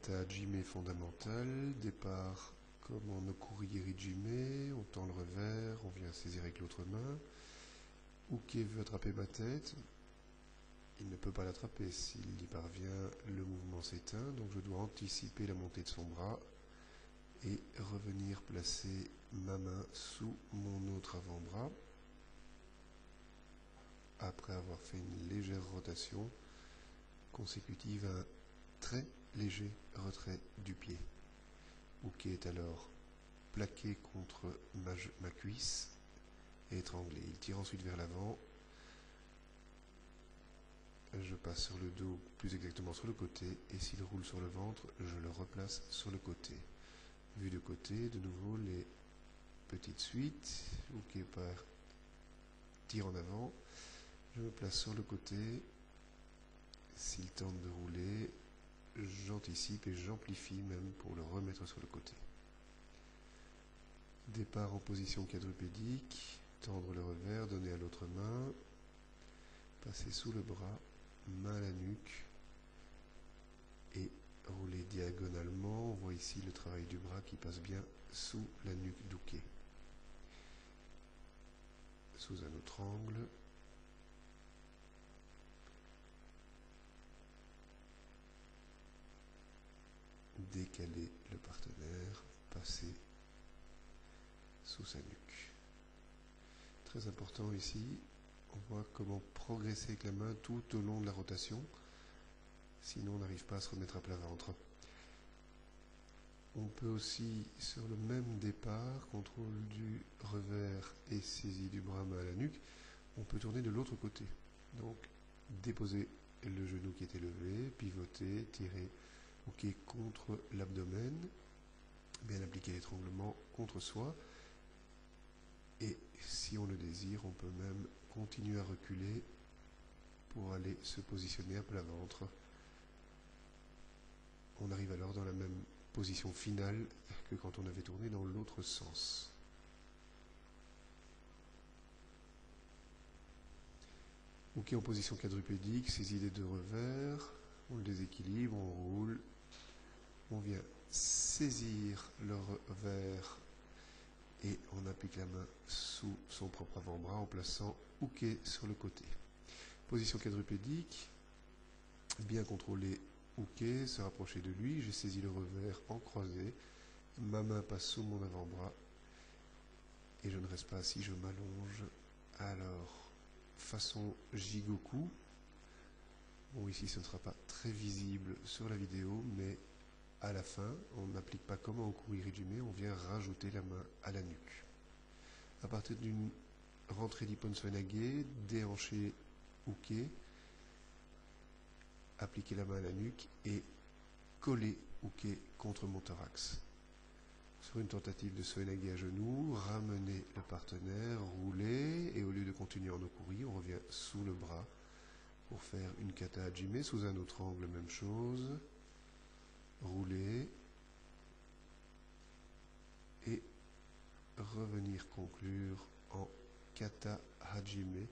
kata hajime fondamental. Départ comme en okuri hijime, on tend le revers, on vient saisir avec l'autre main. Uke veut attraper ma tête, il ne peut pas l'attraper. S'il y parvient, le mouvement s'éteint, donc je dois anticiper la montée de son bras et revenir placer ma main sous mon autre avant-bras. Après avoir fait une légère rotation consécutive à un très léger retrait du pied. Uke est alors plaqué contre ma cuisse et étranglé. Il tire ensuite vers l'avant. Je passe sur le dos, plus exactement sur le côté, et s'il roule sur le ventre, je le replace sur le côté. Vu de côté, de nouveau les petites suites. Uke part, tire en avant. Je me place sur le côté. S'il tente de rouler, j'anticipe et j'amplifie même pour le remettre sur le côté. Départ en position quadrupédique, tendre le revers, donner à l'autre main, passer sous le bras, main à la nuque et rouler diagonalement. On voit ici le travail du bras qui passe bien sous la nuque d'Uke. Sous un autre angle. Décaler le partenaire, passer sous sa nuque. Très important ici, on voit comment progresser avec la main tout au long de la rotation, sinon on n'arrive pas à se remettre à plat ventre. On peut aussi, sur le même départ, contrôle du revers et saisie du bras main à la nuque, on peut tourner de l'autre côté. Donc déposer le genou qui est élevé, pivoter, tirer Uke contre l'abdomen, bien appliquer l'étranglement contre soi. Et si on le désire, on peut même continuer à reculer pour aller se positionner à plat ventre. On arrive alors dans la même position finale que quand on avait tourné dans l'autre sens. Uke en position quadrupédique, saisie des deux revers, on le déséquilibre, on roule, on vient saisir le revers et on applique la main sous son propre avant-bras en plaçant Uke sur le côté. Position quadrupédique, bien contrôler Uke, se rapprocher de lui, j'ai saisi le revers en croisé, ma main passe sous mon avant-bras et je ne reste pas assis, je m'allonge. Alors, façon Jigoku, bon ici ce ne sera pas très visible sur la vidéo, mais à la fin, on n'applique pas comme en okuri hijime, on vient rajouter la main à la nuque. À partir d'une rentrée d'Ippon Soenage, déhancher Uke, appliquer la main à la nuque et coller Uke contre mon thorax. Sur une tentative de Soenage à genoux, ramener le partenaire, rouler, et au lieu de continuer en okuri, on revient sous le bras pour faire une kata hajime, sous un autre angle, même chose. Rouler et revenir conclure en kata hajime